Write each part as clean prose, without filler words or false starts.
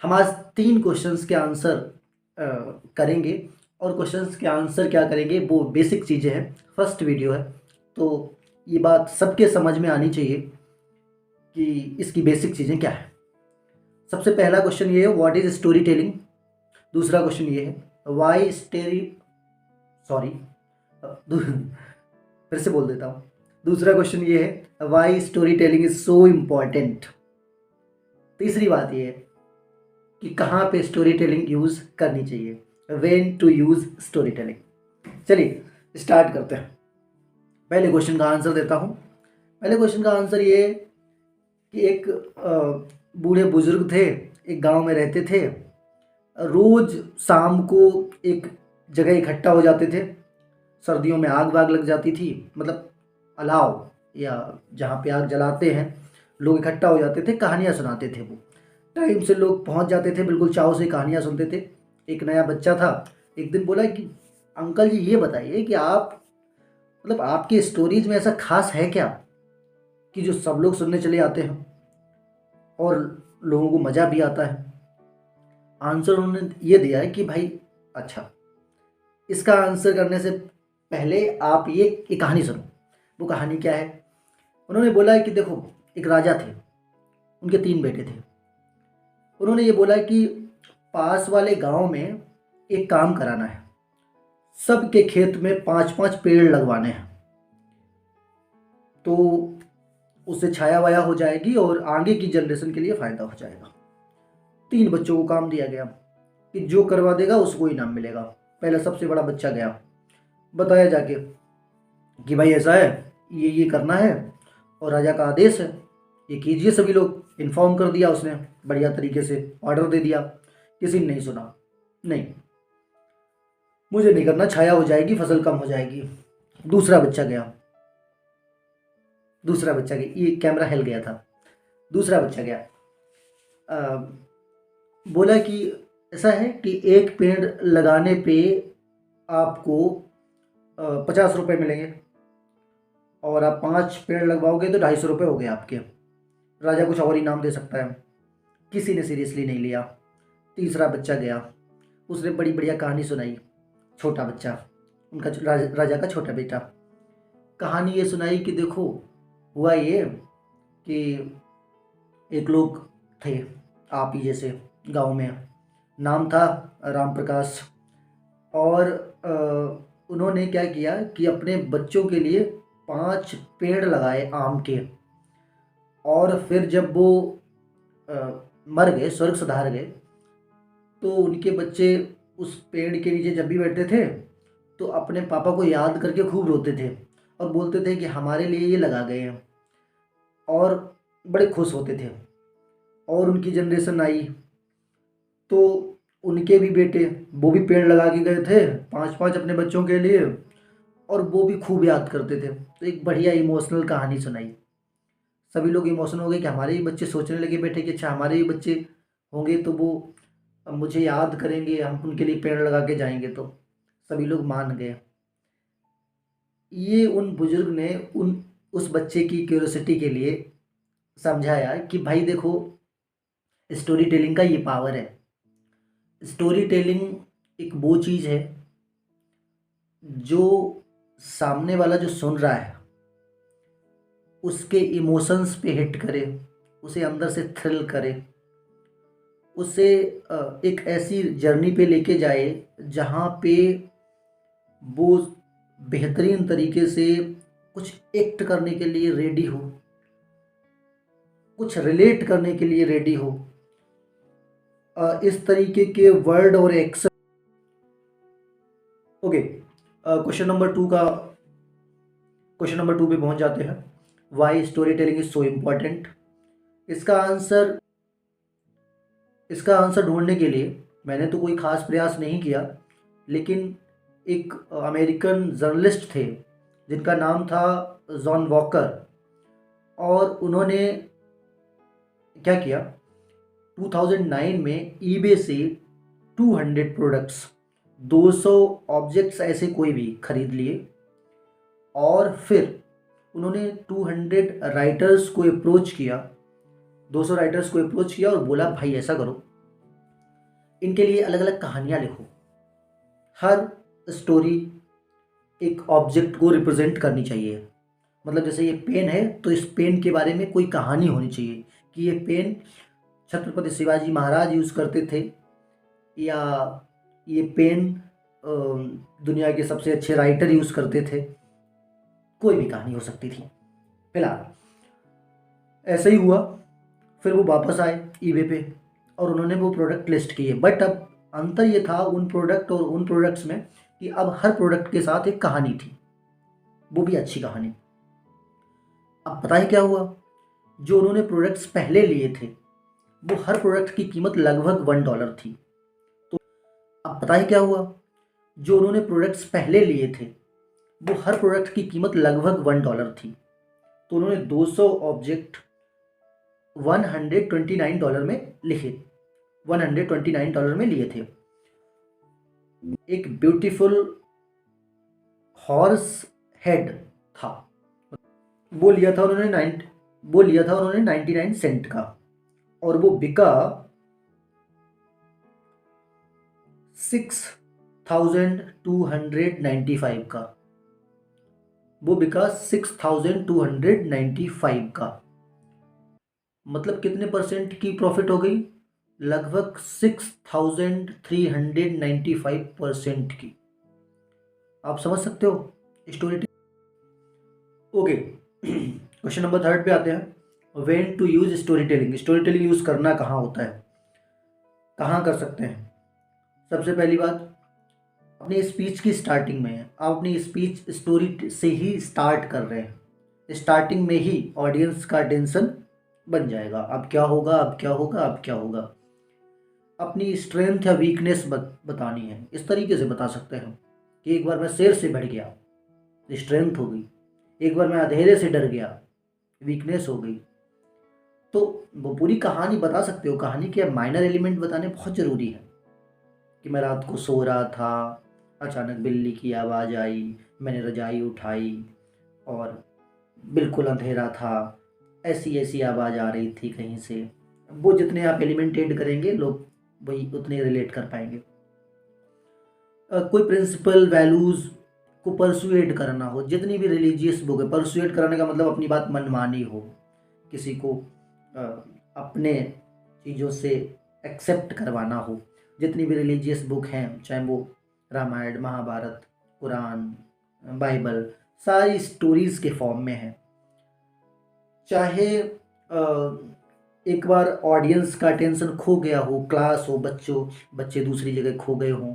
हम आज 3 क्वेश्चंस के आंसर करेंगे और क्वेश्चंस के आंसर क्या करेंगे वो बेसिक चीज़ें हैं। फर्स्ट वीडियो है तो ये बात सबके समझ में आनी चाहिए कि इसकी बेसिक चीज़ें क्या है। सबसे पहला क्वेश्चन ये है, व्हाट इज़ स्टोरी टेलिंग। दूसरा क्वेश्चन ये है, वाई स्टेरी सॉरी फिर से बोल देता हूँ। दूसरा क्वेश्चन ये है, why storytelling is so important. तीसरी बात ये है कि कहाँ पे स्टोरी टेलिंग यूज़ करनी चाहिए, when to use storytelling. चलिए स्टार्ट करते हैं। पहले क्वेश्चन का आंसर देता हूँ। पहले क्वेश्चन का आंसर ये है कि एक बूढ़े बुजुर्ग थे, एक गांव में रहते थे। रोज़ शाम को एक जगह इकट्ठा हो जाते थे। सर्दियों में आग वाग लग जाती थी, मतलब अलाव या जहाँ पे आग जलाते हैं लोग इकट्ठा हो जाते थे, कहानियाँ सुनाते थे। वो टाइम से लोग पहुँच जाते थे, बिल्कुल चाव से कहानियाँ सुनते थे। एक नया बच्चा था, एक दिन बोला कि अंकल जी ये बताइए कि आप मतलब आपकी स्टोरीज में ऐसा खास है क्या कि जो सब लोग सुनने चले आते हैं और लोगों को मज़ा भी आता है। आंसर उन्होंने ये दिया है कि भाई अच्छा, इसका आंसर करने से पहले आप ये कहानी सुनो। वो कहानी क्या है? उन्होंने बोला है कि देखो, एक राजा थे, उनके 3 बेटे थे। उन्होंने ये बोला कि पास वाले गांव में एक काम कराना है, सबके खेत में 5-5 पेड़ लगवाने हैं, तो उससे छाया वाया हो जाएगी और आगे की जनरेशन के लिए फ़ायदा हो जाएगा। 3 बच्चों को काम दिया गया कि जो करवा देगा उसको इनाम मिलेगा। पहले सबसे बड़ा बच्चा गया, बताया जाके कि भाई ऐसा है, ये करना है और राजा का आदेश है, ये कीजिए। सभी लोग इन्फॉर्म कर दिया उसने, बढ़िया तरीके से ऑर्डर दे दिया। किसी ने नहीं सुना, नहीं मुझे नहीं करना, छाया हो जाएगी, फसल कम हो जाएगी। दूसरा बच्चा गया, ये कैमरा हिल गया था। दूसरा बच्चा गया, बोला कि ऐसा है कि एक पेड़ लगाने पे आपको 50 रुपये मिलेंगे और आप 5 पेड़ लगवाओगे तो 250 रुपये हो गए आपके। राजा कुछ और इनाम दे सकता है। किसी ने सीरियसली नहीं लिया। तीसरा बच्चा गया, उसने बड़ी बढ़िया कहानी सुनाई। छोटा बच्चा, उनका राजा का छोटा बेटा, कहानी ये सुनाई कि देखो हुआ ये कि एक लोग थे आप ही जैसे गांव में, नाम था राम प्रकाश। और उन्होंने क्या किया कि अपने बच्चों के लिए 5 पेड़ लगाए आम के। और फिर जब वो मर गए, स्वर्ग सुधार गए, तो उनके बच्चे उस पेड़ के नीचे जब भी बैठते थे तो अपने पापा को याद करके खूब रोते थे और बोलते थे कि हमारे लिए ये लगा गए हैं, और बड़े खुश होते थे। और उनकी जनरेशन आई तो उनके भी बेटे, वो भी पेड़ लगा के गए थे 5-5 अपने बच्चों के लिए, और वो भी खूब याद करते थे। तो एक बढ़िया इमोशनल कहानी सुनाई। सभी लोग इमोशनल हो गए कि हमारे ही बच्चे सोचने लगे बेटे कि अच्छा हमारे ही बच्चे होंगे तो वो मुझे याद करेंगे, हम उनके लिए पेड़ लगा के जाएंगे। तो सभी लोग मान गए। ये उन बुजुर्ग ने उस बच्चे की क्यूरियोसिटी के लिए समझाया कि भाई देखो, स्टोरी टेलिंग का ये पावर है। स्टोरी टेलिंग एक वो चीज़ है जो सामने वाला जो सुन रहा है उसके इमोशंस पे हिट करे, उसे अंदर से थ्रिल करे, उसे एक ऐसी जर्नी पे लेके जाए जहाँ पे वो बेहतरीन तरीके से कुछ एक्ट करने के लिए रेडी हो, कुछ रिलेट करने के लिए रेडी हो। इस तरीके के वर्ड और एक्शन। ओके, क्वेश्चन नंबर 2 पे पहुंच जाते हैं। Why storytelling is so important. इसका आंसर इसका आंसर ढूंढने के लिए मैंने तो कोई ख़ास प्रयास नहीं किया, लेकिन एक अमेरिकन जर्नलिस्ट थे जिनका नाम था जॉन वॉकर। और उन्होंने क्या किया, 2009 में ईबे से 200 प्रोडक्ट्स, 200 ऑब्जेक्ट्स ऐसे कोई भी खरीद लिए। और फिर उन्होंने 200 राइटर्स को अप्रोच किया, 200 राइटर्स को अप्रोच किया और बोला भाई ऐसा करो इनके लिए अलग अलग कहानियाँ लिखो। हर स्टोरी एक ऑब्जेक्ट को रिप्रेजेंट करनी चाहिए। मतलब जैसे ये पेन है तो इस पेन के बारे में कोई कहानी होनी चाहिए कि ये पेन छत्रपति शिवाजी महाराज यूज़ करते थे, या ये पेन दुनिया के सबसे अच्छे राइटर यूज़ करते थे। कोई भी कहानी हो सकती थी। फिलहाल ऐसा ही हुआ। फिर वो वापस आए ईबे पे और उन्होंने वो प्रोडक्ट लिस्ट किए। बट अब अंतर ये था उन प्रोडक्ट और उन प्रोडक्ट्स में कि अब हर प्रोडक्ट के साथ एक कहानी थी, वो भी अच्छी कहानी। अब पता है क्या हुआ, जो उन्होंने प्रोडक्ट्स पहले लिए थे वो हर प्रोडक्ट की कीमत लगभग $1 थी। तो अब पता है क्या हुआ, जो उन्होंने प्रोडक्ट्स पहले लिए थे वो हर प्रोडक्ट की कीमत लगभग $1 थी। तो उन्होंने 200 ऑब्जेक्ट $129 में लिखे, $129 में लिए थे। एक ब्यूटीफुल हॉर्स हेड था, वो लिया था उन्होंने 99 सेंट का, और वो बिका 6295 का। वो बिका 6295 का। मतलब कितने परसेंट की प्रॉफिट हो गई? लगभग 6395% की। आप समझ सकते हो स्टोरी। ओके, क्वेश्चन नंबर 3 पे आते हैं। When to use storytelling. Storytelling use करना कहाँ होता है, कहाँ कर सकते हैं? सबसे पहली बात, अपनी स्पीच की स्टार्टिंग में आप अपनी स्पीच स्टोरी से ही स्टार्ट कर रहे हैं। स्टार्टिंग में ही ऑडियंस का अटेंशन बन जाएगा। अब क्या होगा, अब क्या होगा, अब क्या होगा। अपनी स्ट्रेंथ या वीकनेस बतानी है। इस तरीके से बता सकते हैं कि एक बार मैं शेर से बढ़ गया, स्ट्रेंथ हो गई। एक बार मैं अंधेरे से डर गया, वीकनेस हो गई। तो वो पूरी कहानी बता सकते हो। कहानी के माइनर एलिमेंट बताने बहुत ज़रूरी है कि मैं रात को सो रहा था, अचानक बिल्ली की आवाज़ आई, मैंने रजाई उठाई और बिल्कुल अंधेरा था, ऐसी ऐसी आवाज़ आ रही थी कहीं से। वो जितने आप एलिमेंट ऐड करेंगे लोग वही उतने रिलेट कर पाएंगे। कोई प्रिंसिपल वैल्यूज़ को परसुएड करना हो, जितनी भी रिलीजियस बुक है, परसुएड कराने का मतलब अपनी बात मनमानी हो, किसी को अपने चीज़ों से एक्सेप्ट करवाना हो। जितनी भी रिलीजियस बुक हैं, चाहे वो रामायण, महाभारत, कुरान, बाइबल, सारी स्टोरीज़ के फॉर्म में है। चाहे एक बार ऑडियंस का अटेंशन खो गया हो, क्लास हो, बच्चे दूसरी जगह खो गए हों,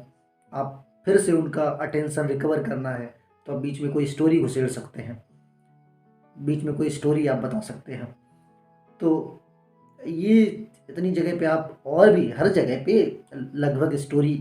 आप फिर से उनका अटेंशन रिकवर करना है तो आप बीच में कोई स्टोरी घुसेड़ सकते हैं, बीच में कोई स्टोरी आप बता सकते हैं। तो ये इतनी जगह पे आप और भी हर जगह पे लगभग स्टोरी